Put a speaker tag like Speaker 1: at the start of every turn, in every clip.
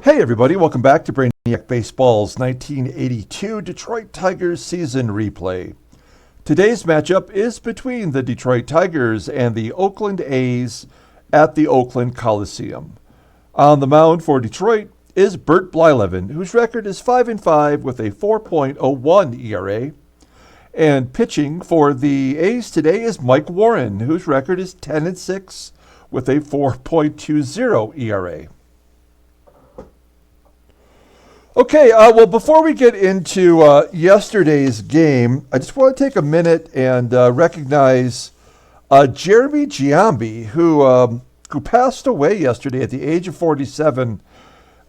Speaker 1: Hey everybody, welcome back to Brainiac Baseball's 1982 Detroit Tigers season replay. Today's matchup is between the Detroit Tigers and the Oakland A's at the Oakland Coliseum. On the mound for Detroit is Bert Blyleven, whose record is 5-5 with a 4.01 ERA. And pitching for the A's today is Mike Warren, whose record is 10-6 with a 4.20 ERA. Okay, well, before we get into yesterday's game, I just want to take a minute and recognize Jeremy Giambi, who passed away yesterday at the age of 47.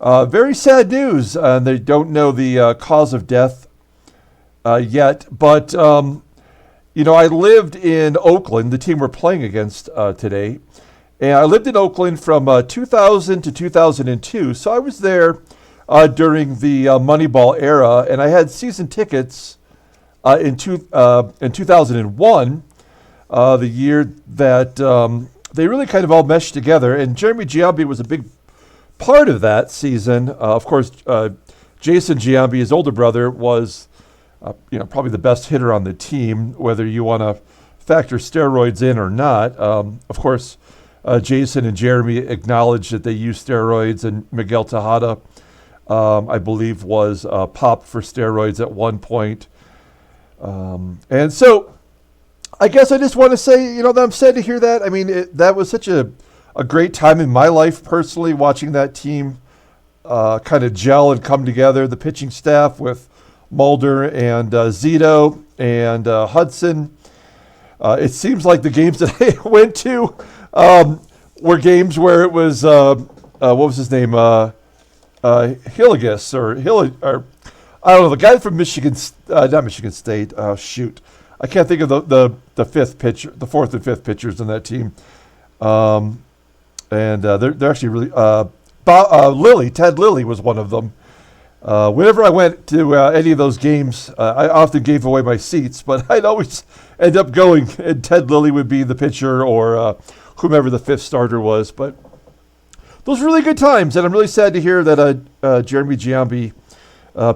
Speaker 1: Very sad news. They don't know the cause of death yet, but I lived in Oakland, the team we're playing against today, and I lived in Oakland from 2000 to 2002, so I was there during the Moneyball era, and I had season tickets in 2001, the year that they really kind of all meshed together, and Jeremy Giambi was a big part of that season. Of course, Jason Giambi, his older brother, was probably the best hitter on the team, whether you want to factor steroids in or not. Of course, Jason and Jeremy acknowledged that they used steroids, and Miguel Tejada, I believe, was popped for steroids at one point. And so I guess I just want to say, that I'm sad to hear that. I mean, that was such a great time in my life personally, watching that team kind of gel and come together. The pitching staff with Mulder and Zito and Hudson. It seems like the games that I went to were games where it was, what was his name? Hilligus or I don't know, the guy from Michigan, not Michigan State. Shoot, I can't think of the fifth pitcher, the fourth and fifth pitchers in that team. And they're actually really Ted Lilly was one of them. Whenever I went to any of those games, I often gave away my seats, but I'd always end up going, and Ted Lilly would be the pitcher or whomever the fifth starter was. But those were really good times, and I'm really sad to hear that Jeremy Giambi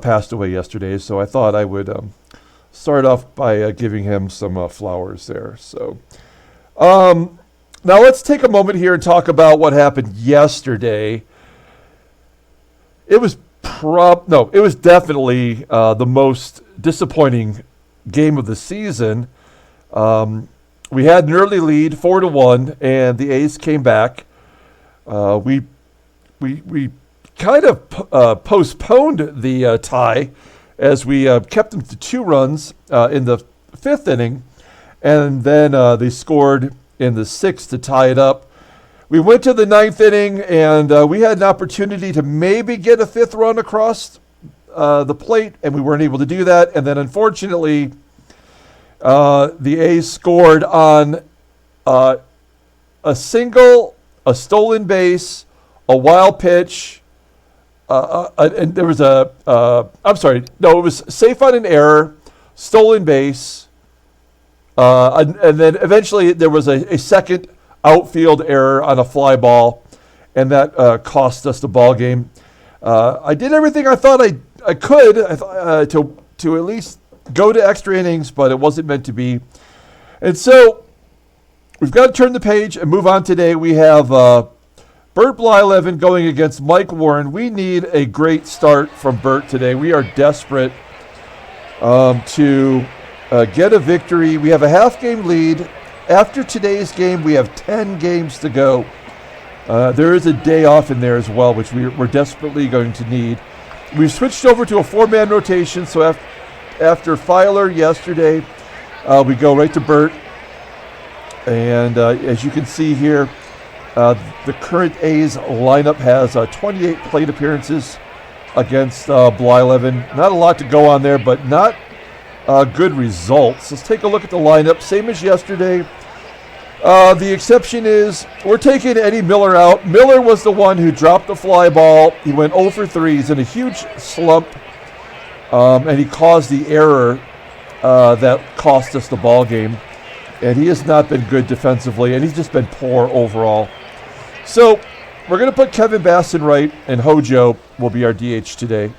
Speaker 1: passed away yesterday. So I thought I would start off by giving him some flowers there. So now let's take a moment here and talk about what happened yesterday. It was definitely the most disappointing game of the season. We had an early lead, 4-1, and the A's came back. We kind of postponed the tie as we kept them to 2 runs in the 5th inning, and then they scored in the 6th to tie it up. We went to the 9th inning, and we had an opportunity to maybe get a 5th run across the plate, and we weren't able to do that. And then, unfortunately, the A's scored on a single, a stolen base, a wild pitch, and there was it was safe on an error, stolen base, and then eventually there was a second outfield error on a fly ball, and that cost us the ball game. I did everything I thought I could to at least go to extra innings, but it wasn't meant to be. And so we've got to turn the page and move on today. We have Bert Blyleven going against Mike Warren. We need a great start from Bert today. We are desperate to get a victory. We have a half-game lead. After today's game, we have 10 games to go. There is a day off in there as well, which we're desperately going to need. We've switched over to a 4-man rotation, so after Filer yesterday, we go right to Bert. And as you can see here, the current A's lineup has 28 plate appearances against Blyleven. Not a lot to go on there, but not good results. Let's take a look at the lineup. Same as yesterday. The exception is we're taking Eddie Miller out. Miller was the one who dropped the fly ball. He went 0 for 3. He's in a huge slump, and he caused the error that cost us the ball game. And he has not been good defensively, and he's just been poor overall. So we're going to put Kevin Bass in right, and Hojo will be our DH today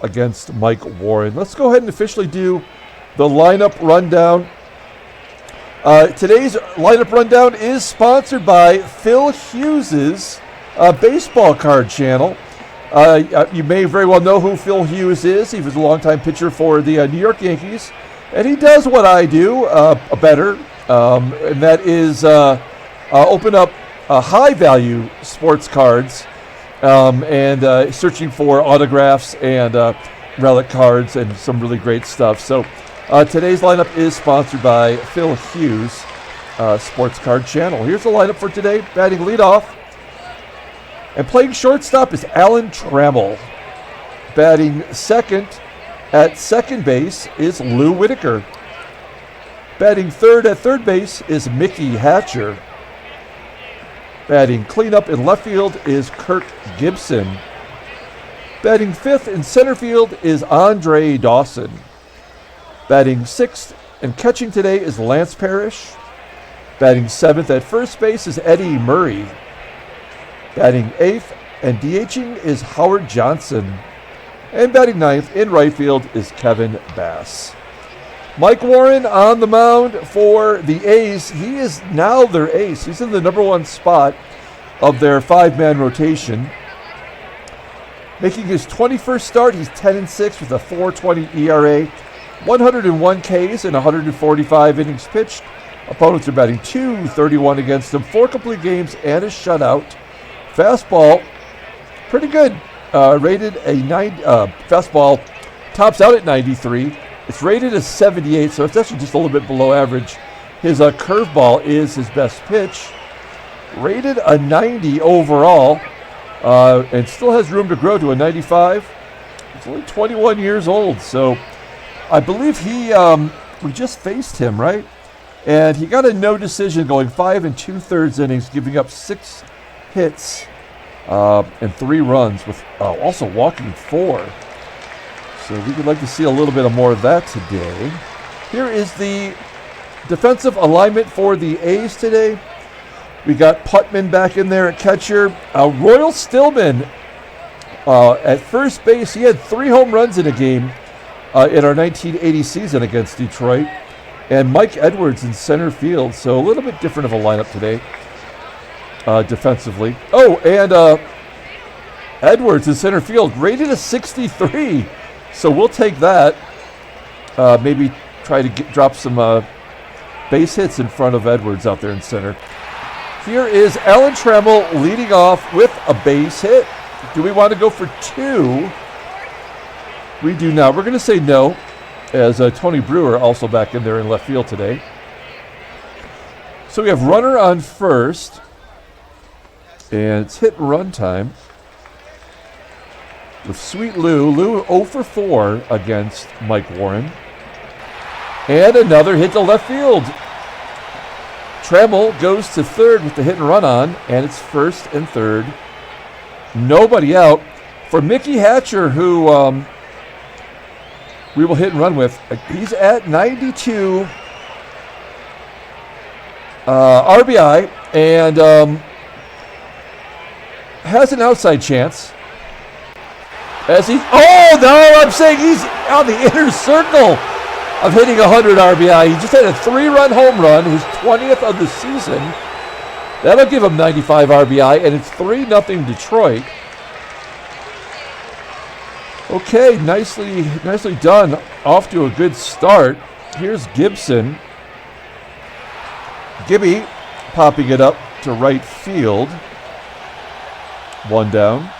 Speaker 1: against Mike Warren. Let's go ahead and officially do the lineup rundown. Today's lineup rundown is sponsored by Phil Hughes's baseball card channel. You may very well know who Phil Hughes is. He was a longtime pitcher for the New York Yankees, and he does what I do better, and that is open up high-value sports cards and searching for autographs and relic cards and some really great stuff. So today's lineup is sponsored by Phil Hughes Sports Card Channel. Here's the lineup for today. Batting leadoff and playing shortstop is Alan Trammell. Batting second at second base is Lou Whitaker. Batting third at third base is Mickey Hatcher. Batting cleanup in left field is Kirk Gibson. Batting fifth in center field is Andre Dawson. Batting sixth and catching today is Lance Parrish. Batting seventh at first base is Eddie Murray. Batting eighth and DHing is Howard Johnson. And batting ninth in right field is Kevin Bass. Mike Warren on the mound for the A's. He is now their ace. He's in the number one spot of their five-man rotation. Making his 21st start, he's 10-6 with a 4.20 ERA, 101 Ks and 145 innings pitched. Opponents are batting .231 against him, 4 complete games and a shutout. Fastball, pretty good. Rated a fastball tops out at 93. It's rated as 78, so it's actually just a little bit below average. His curveball is his best pitch. Rated a 90 overall, and still has room to grow to a 95. He's only 21 years old, so I believe we just faced him, right? And he got a no decision going 5 2/3 innings, giving up 6 hits and 3 runs, with also walking 4. So we would like to see a little bit more of that today. Here is the defensive alignment for the A's today. We got Putman back in there at catcher. Royle Stillman at first base. He had 3 home runs in a game in our 1980 season against Detroit. And Mike Edwards in center field. So a little bit different of a lineup today defensively. Oh, and Edwards in center field, rated a 63. So we'll take that. Maybe try to drop some base hits in front of Edwards out there in center. Here is Alan Trammell leading off with a base hit. Do we want to go for 2? We do not. We're going to say no, as Tony Brewer also back in there in left field today. So we have runner on first, and it's hit and run time with Sweet Lou. Lou 0 for 4 against Mike Warren. And another hit to left field. Trammell goes to third with the hit and run on, and it's first and third. Nobody out. For Mickey Hatcher, who we will hit and run with, he's at 92 RBI and has an outside chance. As he, I'm saying he's on the inner circle of hitting 100 RBI. He just had a 3-run home run, his 20th of the season. That'll give him 95 RBI, and it's 3-0 Detroit. Okay, nicely done. Off to a good start. Here's Gibson. Gibby popping it up to right field. 1 down.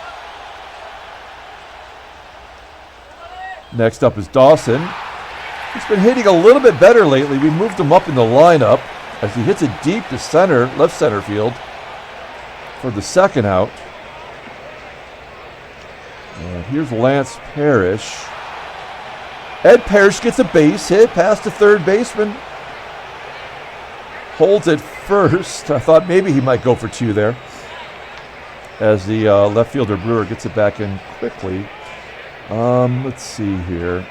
Speaker 1: Next up is Dawson. He's been hitting a little bit better lately. We moved him up in the lineup as he hits it deep to center, left center field for the second out. And here's Lance Parrish. Ed Parrish gets a base hit past the third baseman. Holds it first. I thought maybe he might go for 2 there, as the left fielder Brewer gets it back in quickly. Let's see here.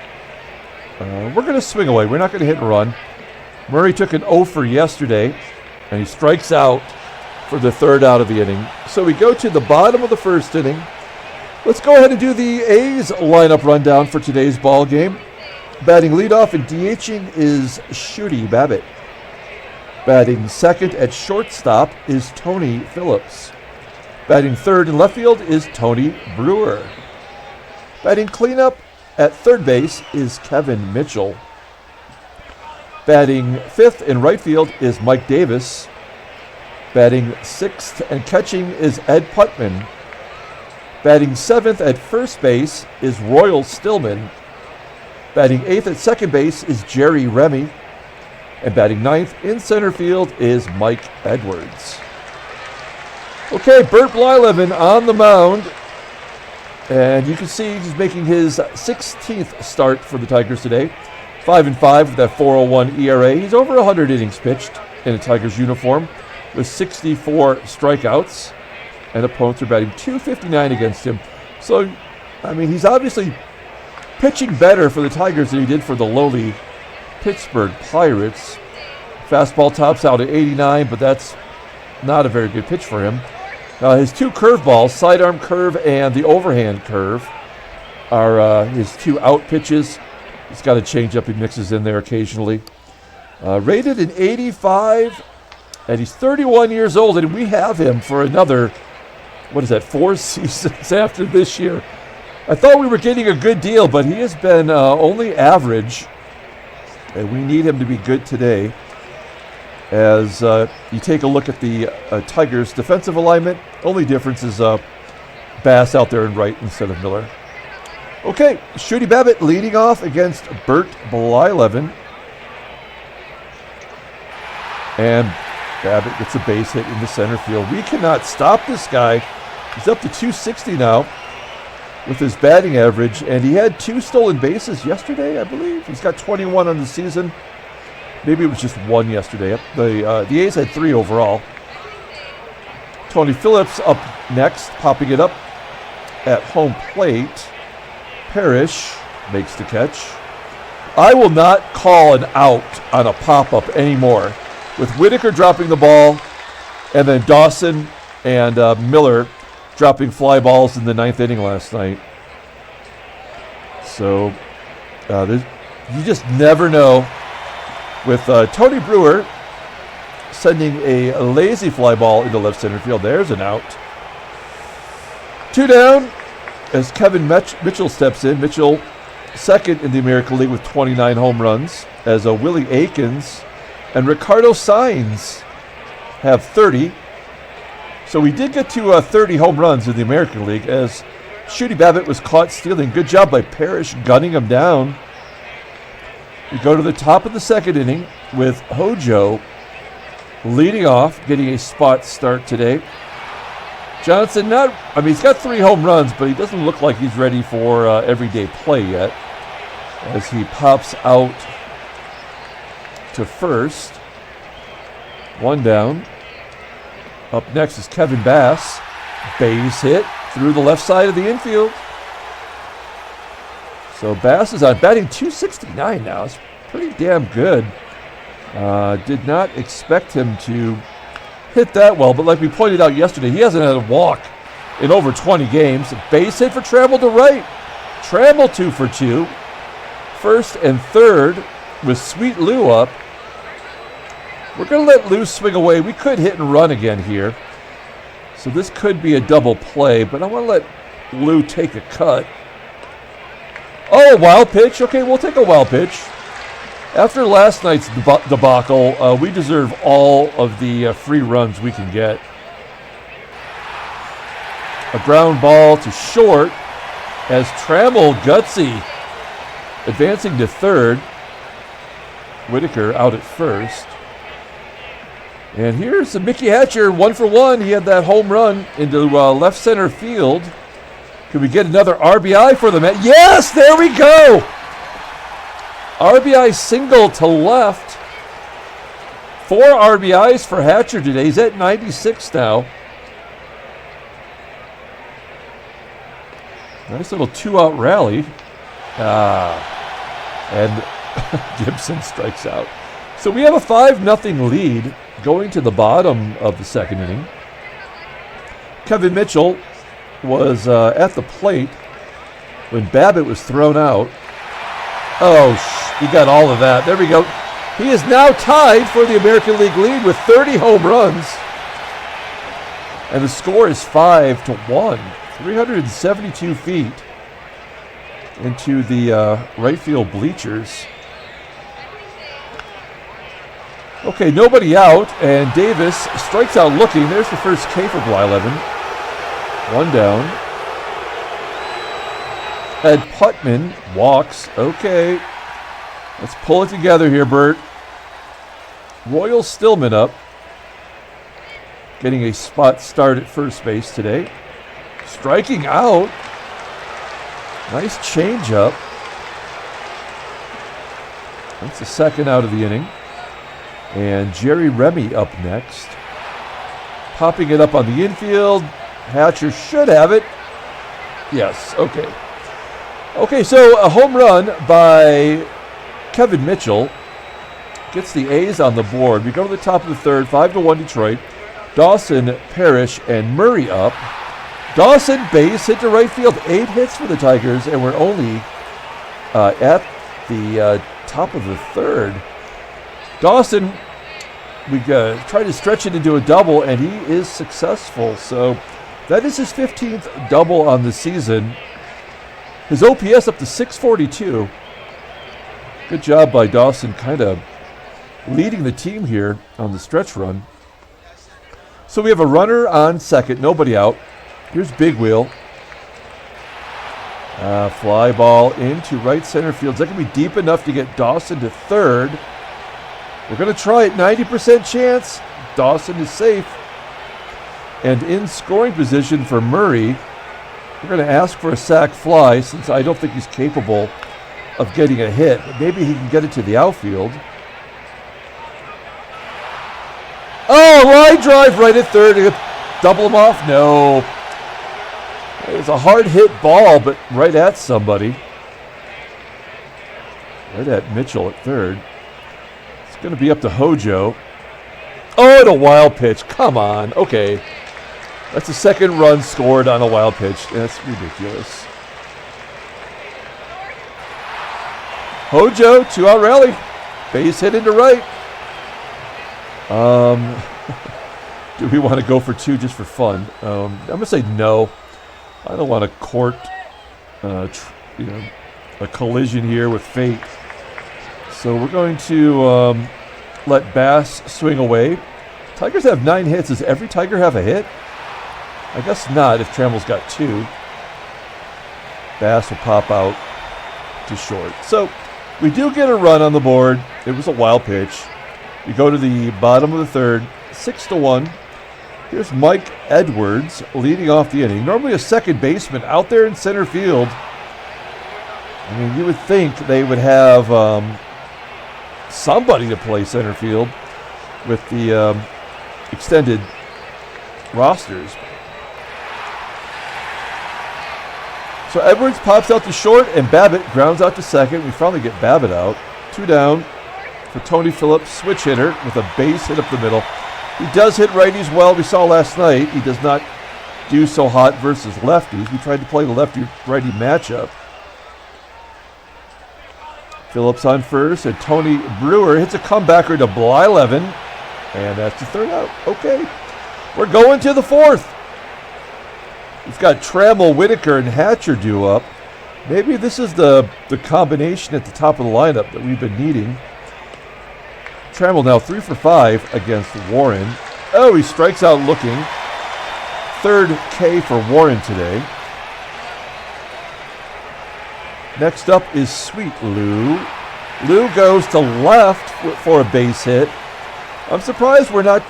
Speaker 1: We're going to swing away. We're not going to hit and run. Murray took an 0 for yesterday, and he strikes out for the third out of the inning. So we go to the bottom of the first inning. Let's go ahead and do the A's lineup rundown for today's ball game. Batting leadoff and DHing is Shooty Babitt. Batting second at shortstop is Tony Phillips. Batting third in left field is Tony Brewer. Batting cleanup at third base is Kevin Mitchell. Batting fifth in right field is Mike Davis. Batting sixth and catching is Ed Putman. Batting seventh at first base is Royle Stillman. Batting eighth at second base is Jerry Remy. And batting ninth in center field is Mike Edwards. Okay, Bert Blyleven on the mound. And you can see he's making his 16th start for the Tigers today. 5-5 with that 4.01 ERA. He's over 100 innings pitched in a Tigers uniform with 64 strikeouts. And opponents are batting .259 against him. So, I mean, he's obviously pitching better for the Tigers than he did for the lowly Pittsburgh Pirates. Fastball tops out at 89, but that's not a very good pitch for him. His two curveballs, sidearm curve and the overhand curve, are his two out pitches. He's got a changeup he mixes in there occasionally. Rated an 85, and he's 31 years old, and we have him for another, 4 seasons after this year. I thought we were getting a good deal, but he has been only average, and we need him to be good today. As you take a look at the Tigers' defensive alignment, only difference is Bass out there in right instead of Miller. Okay, Shooty Babitt leading off against Bert Blyleven. And Babbitt gets a base hit in the center field. We cannot stop this guy. He's up to 260 now with his batting average, and he had 2 stolen bases yesterday, I believe. He's got 21 on the season. Maybe it was just 1 yesterday. The A's had 3 overall. Tony Phillips up next, popping it up at home plate. Parrish makes the catch. I will not call an out on a pop-up anymore. With Whitaker dropping the ball, and then Dawson and Miller dropping fly balls in the 9th inning last night. So you just never know. With Tony Brewer sending a lazy fly ball into left center field. There's an out. 2 down as Kevin Mitchell steps in. Mitchell second in the American League with 29 home runs, as Willie Aikens and Ricardo Sainz have 30. So we did get to 30 home runs in the American League, as Shooty Babitt was caught stealing. Good job by Parrish gunning him down. We go to the top of the second inning with Hojo leading off, getting a spot start today. Johnson, he's got 3 home runs, but he doesn't look like he's ready for everyday play yet, as he pops out to first. 1 down. Up next is Kevin Bass. Base hit through the left side of the infield. So Bass is on batting .269 now. It's pretty damn good. Did not expect him to hit that well, but like we pointed out yesterday, he hasn't had a walk in over 20 games. Base hit for Trammell to right. Trammell 2 for 2. First and third with Sweet Lou up. We're going to let Lou swing away. We could hit and run again here. So this could be a double play, but I want to let Lou take a cut. Oh, wild pitch. Okay, we'll take a wild pitch. After last night's debacle, we deserve all of the free runs we can get. A ground ball to short as Trammell gutsy advancing to third. Whitaker out at first. And here's the Mickey Hatcher, 1 for 1. He had that home run into left center field. Could we get another RBI for the Mets? Yes, there we go. RBI single to left. 4 RBIs for Hatcher today. He's at 96 now. Nice little 2-out rally. And Gibson strikes out. So we have a 5-0 lead going to the bottom of the second inning. Kevin Mitchell was at the plate when Babbitt was thrown out. Oh, he got all of that. There we go. He is now tied for the American League lead with 30 home runs. And the score is 5-1. 372 feet into the right field bleachers. Okay, nobody out, and Davis strikes out looking. There's the first K for Blylevin. One down. Ed Putman walks. Okay, let's pull it together here, Bert. Royle Stillman up. Getting a spot start at first base today. Striking out. Nice changeup. That's the second out of the inning. And Remy up next. Popping it up on the infield. Hatcher should have it. Yes, okay. Okay, so a home run by Kevin Mitchell gets the A's on the board. We go to the top of the third, 5-1 Detroit. Dawson, Parrish, and Murray up. Dawson base hit to right field. 8 hits for the Tigers, and we're only at the top of the third. Dawson, we tried to stretch it into a double, and he is successful. So that is his 15th double on the season. His OPS up to 642. Good job by Dawson, kind of leading the team here on the stretch run. So we have a runner on second, nobody out. Here's Big Wheel. Fly ball into right center field. Is that going to be deep enough to get Dawson to third? We're going to try it. 90% chance. Dawson is safe. And in scoring position for Murray, we're going to ask for a sac fly since I don't think he's capable of getting a hit. But maybe he can get it to the outfield. Oh, line drive right at third. Double him off? No. It was a hard hit ball, but right at somebody. Right at Mitchell at third. It's going to be up to Hojo. Oh, and a wild pitch. Come on. Okay. That's the second run scored on a wild pitch. That's ridiculous. Hojo, 2-out rally. Base hit into right. Do we want to go for two just for fun? I'm going to say no. I don't want to court a collision here with fate. So we're going to let Bass swing away. Tigers have 9 hits. Does every Tiger have a hit? I guess not if Trammell's got 2. Bass will pop out to short. So we do get a run on the board. It was a wild pitch. We go to the bottom of the third, 6-1. Here's Mike Edwards leading off the inning. Normally a second baseman out there in center field. I mean, you would think they would have somebody to play center field with the extended rosters. So Edwards pops out to short, and Babbitt grounds out to second. We finally get Babbitt out. 2 down for Tony Phillips, switch hitter with a base hit up the middle. He does hit righties well. We saw last night he does not do so hot versus lefties. We tried to play the lefty-righty matchup. Phillips on first, and Tony Brewer hits a comebacker to Blyleven, and that's the third out. Okay, we're going to the fourth. We've got Trammell, Whitaker, and Hatcher due up. Maybe this is the combination at the top of the lineup that we've been needing. Trammell now 3 for 5 against Warren. Oh, he strikes out looking. Third K for Warren today. Next up is Sweet Lou. Lou goes to left for a base hit. I'm surprised we're not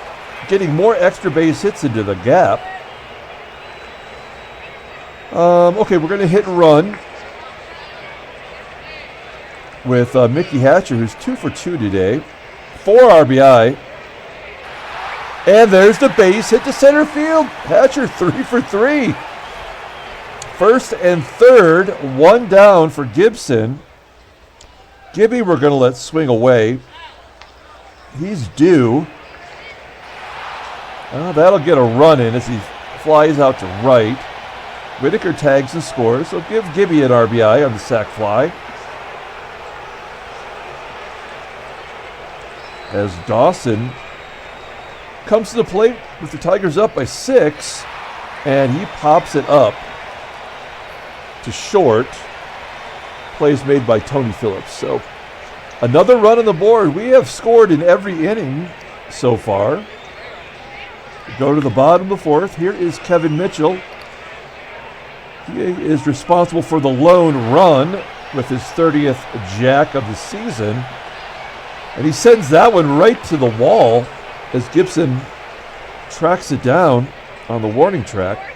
Speaker 1: getting more extra base hits into the gap. Okay, we're going to hit and run with Mickey Hatcher, who's 2 for 2 today. 4 RBI. And there's the base hit to center field. Hatcher 3 for 3. First and third, 1 down for Gibson. Gibby we're going to let swing away. He's due. That'll get a run in as he flies out to right. Whitaker tags and scores, so give Gibby an RBI on the sac fly. As Dawson comes to the plate with the Tigers up by 6, and he pops it up to short. Plays made by Tony Phillips. So another run on the board. We have scored in every inning so far. We go to the bottom of the 4th. Here is Kevin Mitchell. He is responsible for the lone run with his 30th jack of the season. And he sends that one right to the wall as Gibson tracks it down on the warning track.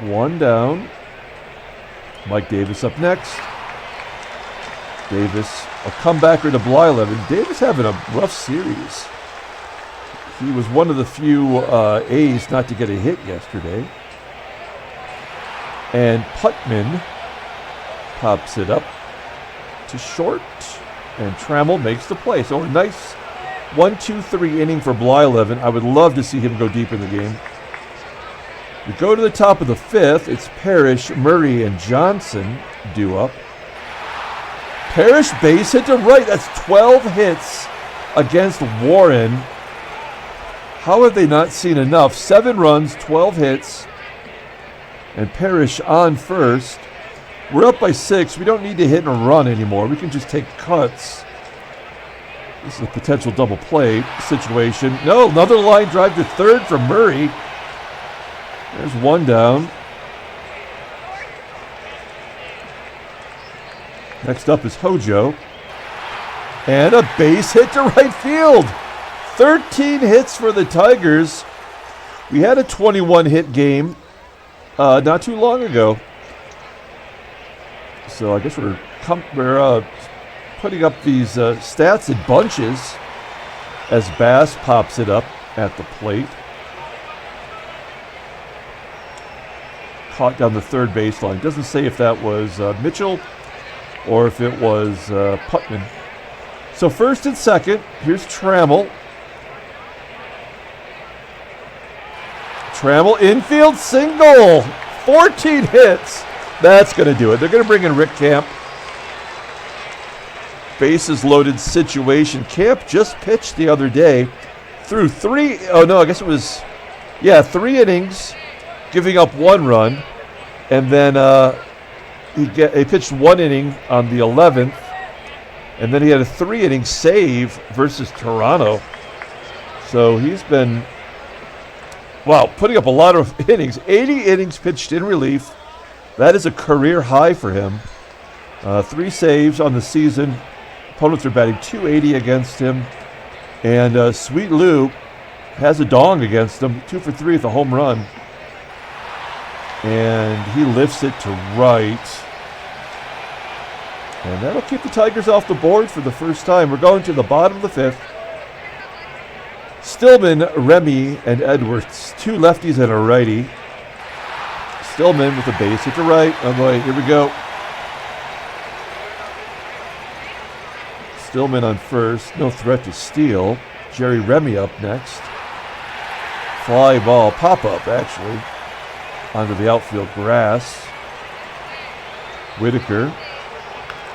Speaker 1: 1 down. Mike Davis up next. Davis, a comebacker to Blylevin. Davis having a rough series. He was one of the few A's not to get a hit yesterday. And Putman pops it up to short. And Trammell makes the play. So a nice 1-2-3 inning for Blylevin. I would love to see him go deep in the game. We go to the top of the 5th. It's Parrish, Murray, and Johnson due up. Parrish base hit to right. That's 12 hits against Warren. How have they not seen enough? 7 runs, 12 hits. And Parrish on first. We're up by 6. We don't need to hit and run anymore. We can just take cuts. This is a potential double play situation. No, another line drive to third from Murray. There's 1 down. Next up is Hojo. And a base hit to right field. 13 hits for the Tigers. We had a 21-hit game not too long ago. So I guess we're putting up these stats in bunches as Bass pops it up at the plate. Caught down the third baseline. Doesn't say if that was Mitchell or if it was Putman. So first and second, here's Trammell. Trammell infield single. 14 hits. That's going to do it. They're going to bring in Rick Camp. Bases loaded situation. Camp just pitched the other day through 3 innings, giving up 1 run, and then he pitched 1 inning on the 11th, and then he had a 3-inning save versus Toronto. So he's been, putting up a lot of innings. 80 innings pitched in relief. That is a career high for him. 3 saves on the season. Opponents are batting .280 against him. And Sweet Lou has a dong against him. 2 for 3 with a home run. And he lifts it to right. And that'll keep the Tigers off the board for the first time. We're going to the bottom of the 5th. Stillman, Remy, and Edwards. 2 lefties and a righty. Stillman with a base hit to right. Oh boy, here we go. Stillman on first. No threat to steal. Jerry Remy up next. Fly ball, pop-up actually, onto the outfield grass. Whitaker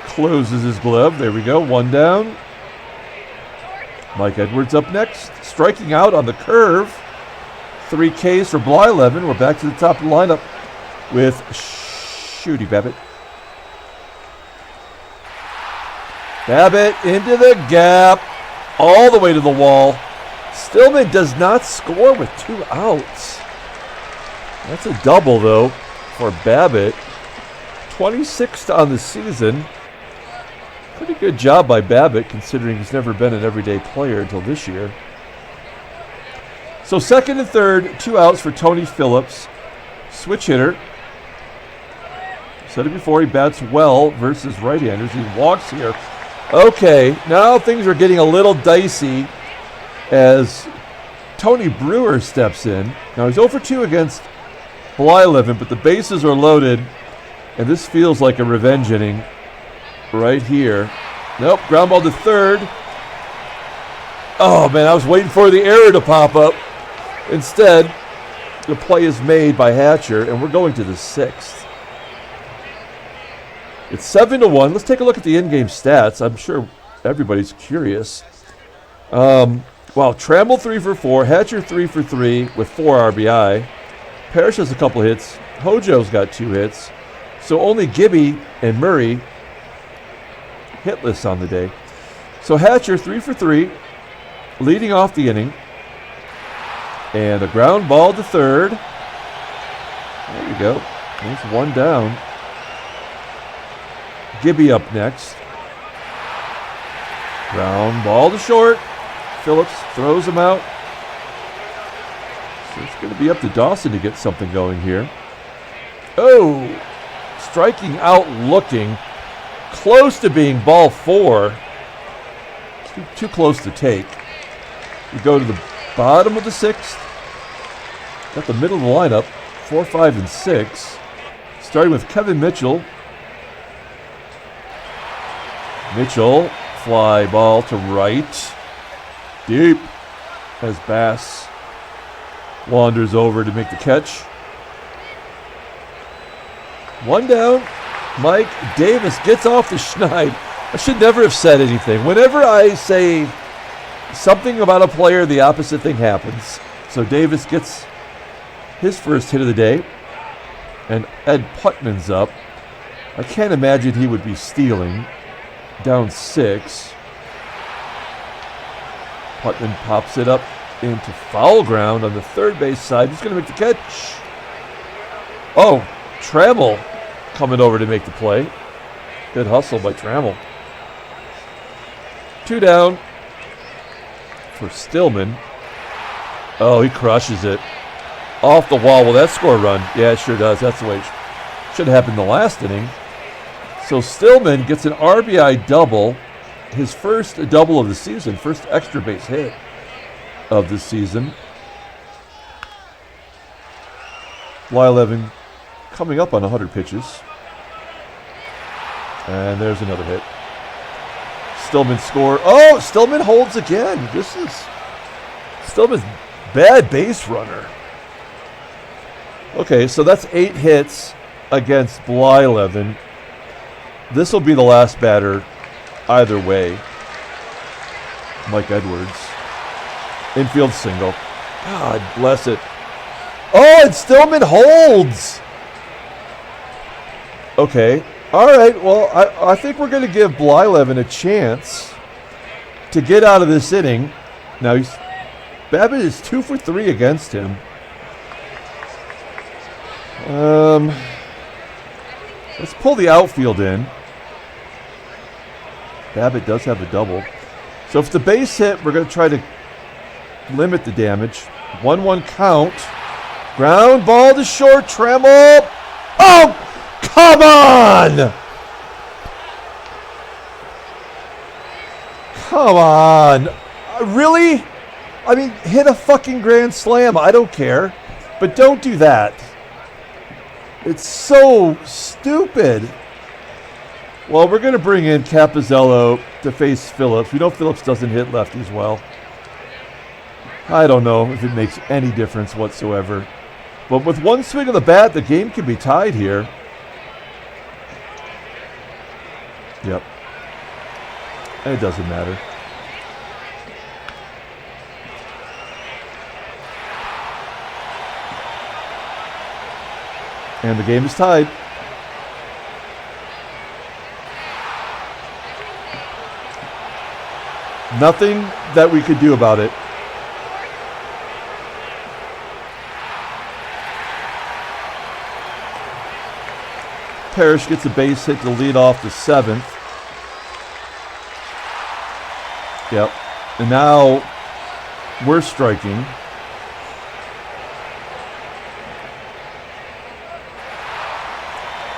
Speaker 1: closes his glove. There we go, 1 down. Mike Edwards up next, striking out on the curve. 3 Ks for Blyleven. We're back to the top of the lineup with Shooty Babbitt. Babbitt into the gap, all the way to the wall. Stillman does not score with 2 outs. That's a double, though, for Babbitt. 26th on the season. Pretty good job by Babbitt, considering he's never been an everyday player until this year. So second and third, 2 outs for Tony Phillips. Switch hitter. Said it before, he bats well versus right-handers. He walks here. Okay, now things are getting a little dicey as Tony Brewer steps in. Now he's 0 for 2 against Blyleven, but the bases are loaded, and this feels like a revenge inning right here. Nope, ground ball to third. Oh man, I was waiting for the error to pop up. Instead, the play is made by Hatcher, and we're going to the 6th. It's 7-1. Let's take a look at the in-game stats. I'm sure everybody's curious. Trammell 3 for 4, Hatcher 3 for 3 with 4 RBI. Parrish has a couple hits. Hojo's got 2 hits. So only Gibby and Murray hitless on the day. So Hatcher 3 for 3, leading off the inning. And a ground ball to third. There you go. There's one down. Gibby up next. Ground ball to short. Phillips throws him out. So it's going to be up to Dawson to get something going here. Oh, striking out looking. Close to being ball 4. Too close to take. We go to the bottom of the 6th. Got the middle of the lineup. 4, 5, and 6. Starting with Kevin Mitchell. Mitchell, fly ball to right. Deep as Bass wanders over to make the catch. One down. Mike Davis gets off the schneid. I should never have said anything. Whenever I say something about a player, the opposite thing happens. So Davis gets his first hit of the day. And Ed Putman's up. I can't imagine he would be stealing. Down 6. Putman pops it up into foul ground on the third base side. He's going to make the catch. Oh, Trammell coming over to make the play. Good hustle by Trammell. 2 down for Stillman. Oh, he crushes it. Off the wall. Will that score a run? Yeah, it sure does. That's the way it should have happened in the last inning. So Stillman gets an RBI double, his first double of the season, first extra base hit of the season. Blylevin coming up on 100 pitches. And there's another hit. Stillman score. Oh, Stillman holds again. This is Stillman's bad base runner. Okay, so that's 8 hits against Blyleven. This will be the last batter either way. Mike Edwards. Infield single. God bless it. Oh, and Stillman holds. Okay. All right. Well, I think we're going to give Blyleven a chance to get out of this inning. Now, Babbitt is 2 for 3 against him. Let's pull the outfield in. Babbitt does have a double. So if the base hit, we're going to try to limit the damage. 1-1 count. Ground ball to short. Trammell. Oh, come on! Come on. Really? I mean, hit a fucking grand slam. I don't care. But don't do that. It's so stupid. Well, we're going to bring in Capizzello to face Phillips. We know Phillips doesn't hit lefties well. I don't know if it makes any difference whatsoever. But with one swing of the bat, the game can be tied here. Yep. And it doesn't matter. And the game is tied. Nothing that we could do about it. Parrish gets a base hit to lead off the 7th. Yep. And now we're striking.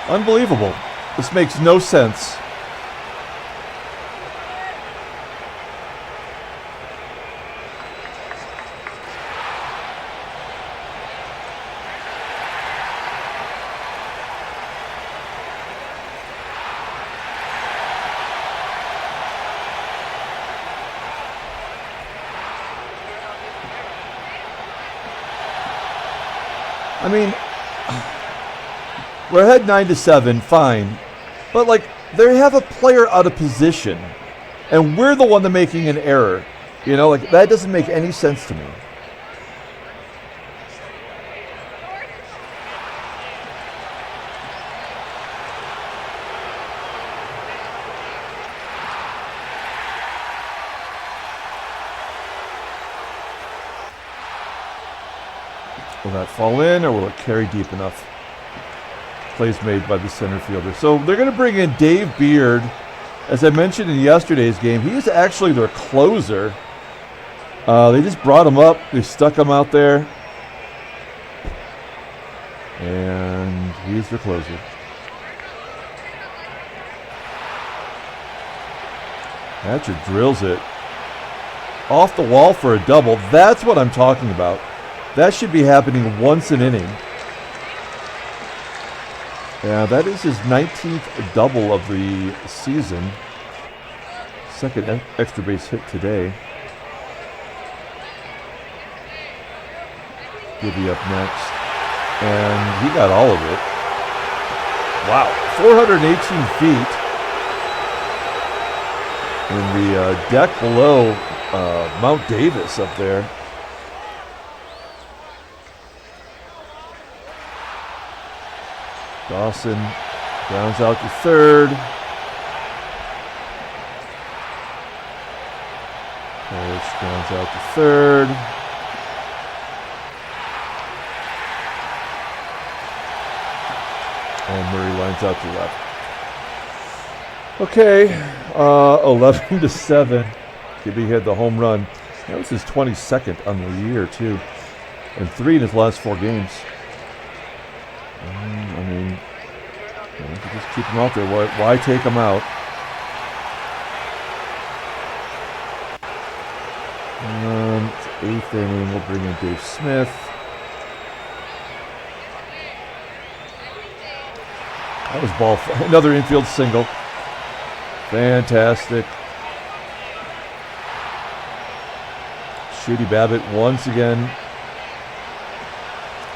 Speaker 1: Unbelievable. This makes no sense. I mean, we're ahead 9-7, fine. But, like, they have a player out of position, and we're the one that's making an error. You know, like, that doesn't make any sense to me. Will that fall in, or will it carry deep enough? Plays made by the center fielder. So they're going to bring in Dave Beard. As I mentioned in yesterday's game, he is actually their closer. They just brought him up. They stuck him out there. And he's their closer. Hatcher drills it off the wall for a double. That's what I'm talking about. That should be happening once an inning. Yeah, that is his 19th double of the season. Second extra base hit today. Gibby up next. And he got all of it. Wow, 418 feet. In the deck below Mount Davis up there. Dawson grounds out to third. Parrish grounds out to third. And Murray lines out to left. Okay, 11-7. Gibby had the home run. That was his 22nd on the year, too. And 3 in his last 4 games. I mean, you know, just keep him out there. Why take him out? It's 8th inning. We'll bring in Dave Smith. That was ball. Another infield single. Fantastic. Shooty Babbitt once again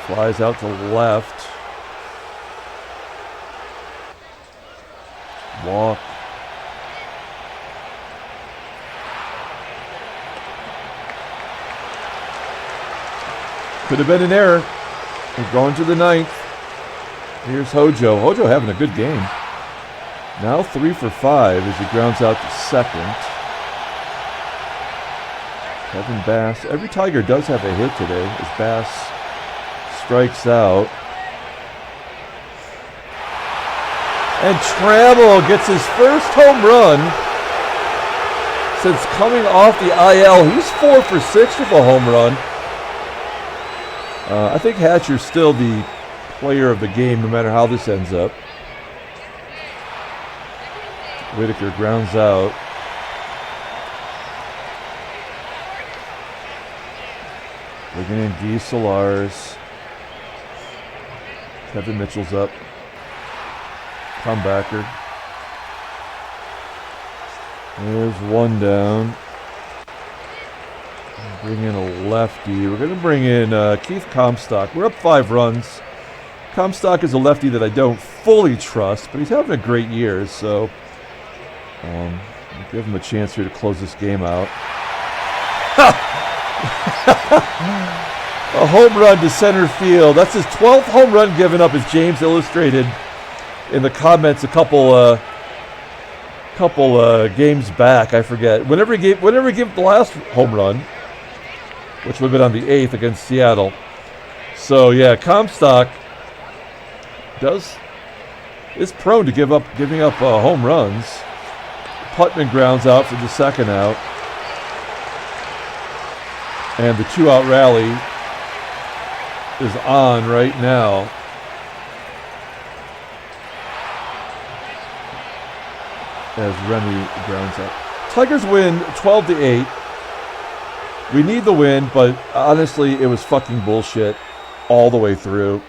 Speaker 1: flies out to left. Walk. Could have been an error. We're going to the 9th. Here's Hojo. Hojo having a good game. Now 3 for 5 as he grounds out to second. Kevin Bass. Every Tiger does have a hit today as Bass strikes out. And Trammell gets his first home run since coming off the IL. He's 4 for 6 with a home run. I think Hatcher's still the player of the game no matter how this ends up. Whitaker grounds out. Bringing in Guy Solars. Kevin Mitchell's up. Comebacker. There's one down. Bring in a lefty. We're going to bring in Keith Comstock. We're up 5 runs. Comstock is a lefty that I don't fully trust, but he's having a great year, so give him a chance here to close this game out. A home run to center field. That's his 12th home run given up, as James illustrated in the comments a couple games back. I forget. Whenever he gave the last home run, which would have been on the 8th against Seattle. So yeah, Comstock is prone to giving up home runs. Putman grounds out for the second out. And the 2-out rally is on right now. As Remy grounds out. Tigers win 12-8. We need the win, but honestly, it was fucking bullshit all the way through.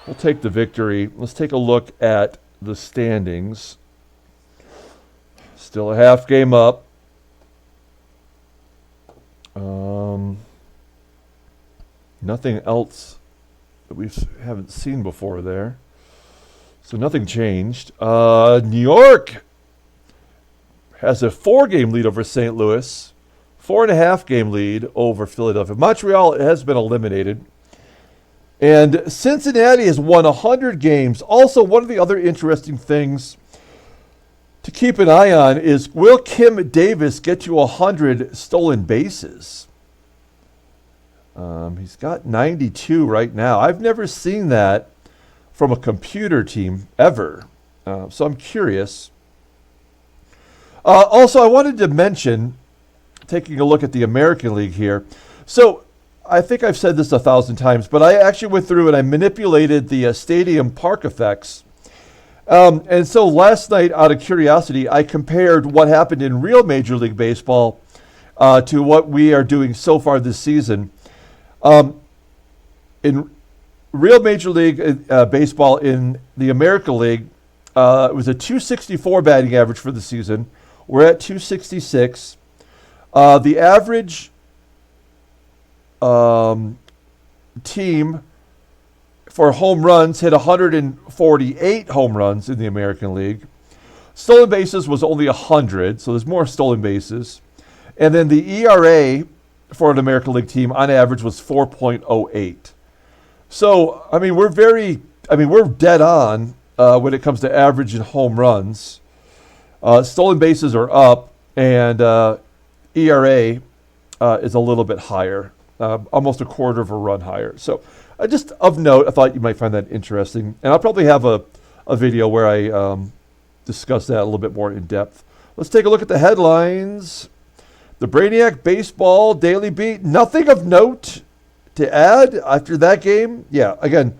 Speaker 1: We'll take the victory. Let's take a look at the standings. Still a half game up. Nothing else that we haven't seen before there. So nothing changed. New York has a 4-game lead over St. Louis, 4.5-game lead over Philadelphia. Montreal has been eliminated. And Cincinnati has won 100 games. Also, one of the other interesting things to keep an eye on is, will Kim Davis get to 100 stolen bases? He's got 92 right now. I've never seen that from a computer team ever. So I'm curious. Also, I wanted to mention, taking a look at the American League here. So I think I've said this 1,000 times, but I actually went through and I manipulated the stadium park effects. And so last night, out of curiosity, I compared what happened in real Major League Baseball to what we are doing so far this season. In real Major League Baseball in the American League, it was a 264 batting average for the season. We're at 266. The average team for home runs hit 148 home runs in the American League. Stolen bases was only 100, so there's more stolen bases. And then the ERA for an American League team on average was 4.08. So, we're dead on when it comes to average and home runs. Stolen bases are up, and ERA is a little bit higher, almost a quarter of a run higher. So, just of note, I thought you might find that interesting. And I'll probably have a video where I discuss that a little bit more in depth. Let's take a look at the headlines. The Brainiac Baseball Daily Beat. Nothing of note to add after that game. Yeah, again,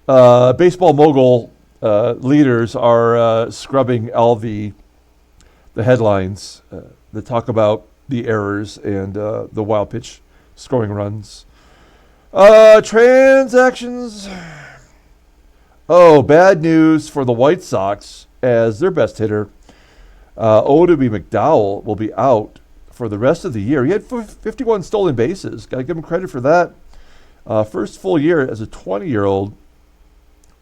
Speaker 1: Baseball Mogul leaders are scrubbing all the headlines that talk about the errors and the wild pitch scoring runs. Transactions. Oh, bad news for the White Sox, as their best hitter, Odubie McDowell, will be out for the rest of the year. He had 51 stolen bases. Got to give him credit for that. First full year as a 20-year-old.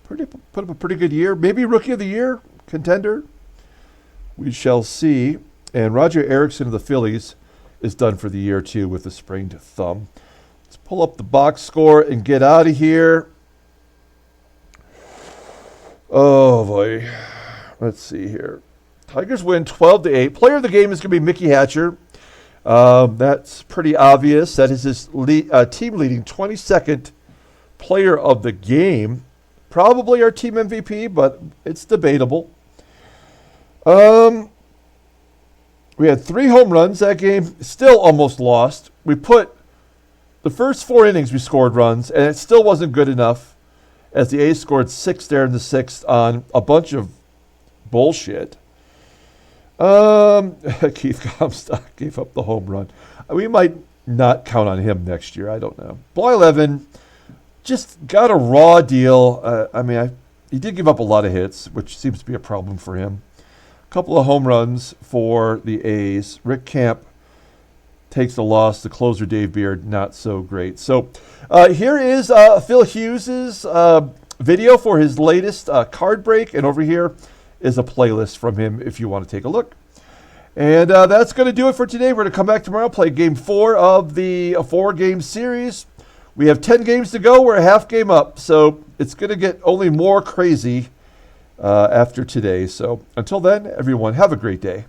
Speaker 1: Put up a pretty good year. Maybe Rookie of the Year contender. We shall see. And Roger Erickson of the Phillies is done for the year, too, with a sprained thumb. Let's pull up the box score and get out of here. Oh, boy. Let's see here. Tigers win 12-8. Player of the game is going to be Mickey Hatcher. That's pretty obvious. That is his team-leading 22nd player of the game. Probably our team MVP, but it's debatable. We had 3 home runs that game. Still almost lost. We put the first 4 innings we scored runs, and it still wasn't good enough, as the A's scored 6 there in the 6th on a bunch of bullshit. Keith Comstock gave up the home run. We might not count on him next year. I don't know. Blylevin just got a raw deal. He did give up a lot of hits, which seems to be a problem for him. A couple of home runs for the A's. Rick Camp takes the loss. The closer, Dave Beard, not so great. So here is Phil Hughes's video for his latest card break. And over here is a playlist from him if you want to take a look. And that's going to do it for today. We're going to come back tomorrow, play game 4 of the 4-game series. We have 10 games to go. We're a half game up. So it's going to get only more crazy after today. So until then, everyone, have a great day.